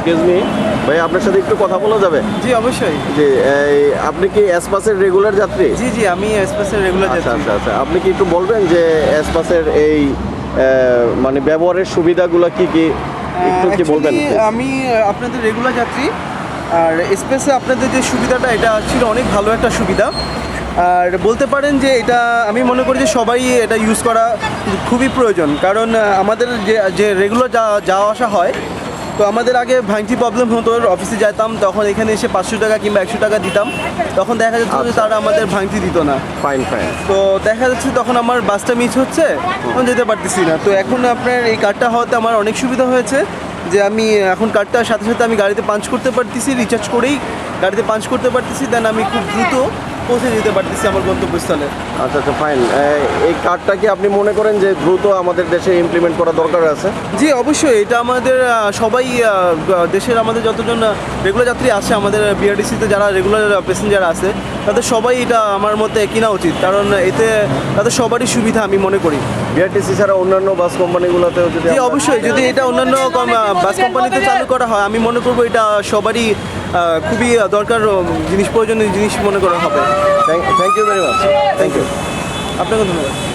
Excuse me ভাই, আপনার সাথে একটু কথা বলা যাবে? জি অবশ্যই। জি, আপনি কি এসপাসের রেগুলার যাত্রী? জি জি, আমি এক্সপ্রেসের রেগুলার আচ্ছা যাত্রী। আচ্ছা আচ্ছা, আপনি কি একটু বলবেন যে এসপাসের এই মানে ব্যবহারের সুবিধাগুলো কি কি, একটু কি বলবেন? Actually, আমি আপনাদের রেগুলার যাত্রী। আর এক্সপ্রেসে আপনাদের যে সুবিধাটা, এটা ছিল অনেক ভালো একটা সুবিধা। আর বলতে পারেন যে এটা আমি মনে করি যে সবাই এটা ইউজ করা খুবই প্রয়োজন, কারণ আমাদের যে রেগুলার যাওয়া আসা হয়, তো আমাদের আগে ভাঙতি প্রবলেম হতো, অফিসে যেতাম তখন এখানে এসে 500 টাকা কিংবা 100 টাকা দিতাম, তখন দেখা যাচ্ছে যে তারা আমাদের ভাঙতি দিত না। Fine fine. তো দেখা যাচ্ছে তখন আমার বাসটা মিস হচ্ছে, তখন যেতে পারতেছি না। তো এখন আপনার এই কার্ডটা হওয়াতে আমার অনেক সুবিধা হয়েছে, যে আমি এখন কার্ডটার সাথে সাথে আমি গাড়িতে পাঞ্চ করতে পারতেছি, রিচার্জ করেই গাড়িতে পাঞ্চ করতে পারতেছি, দেন আমি খুব দ্রুত পৌঁছে যেতে পারতেছি আমার গন্তব্যস্থলে। আচ্ছা আচ্ছা ফাইন। এই কার্ডটা কি আপনি মনে করেন যে দ্রুত আমাদের দেশে ইমপ্লিমেন্ট করা দরকার আছে? জি অবশ্যই, এটা আমাদের সবাই দেশের আমাদের যতজন রেগুলার যাত্রী আছে, আমাদের বিআরটিসিতে যারা রেগুলার প্যাসেঞ্জার আছে, তাদের সবাই এটা আমার মতে কেনা উচিত, কারণ এতে তাদের সবারই সুবিধা আমি মনে করি। বিআরটিসি ছাড়া অন্যান্য বাস কোম্পানিগুলোতেও যদি জি অবশ্যই, যদি এটা অন্যান্য বাস কোম্পানিতে চালু করা হয়, আমি মনে করবো এটা সবারই খুবই দরকার জিনিস, প্রয়োজনীয় জিনিস মনে করা হবে। Thank you very much. Thank you. আপনাকে ধন্যবাদ।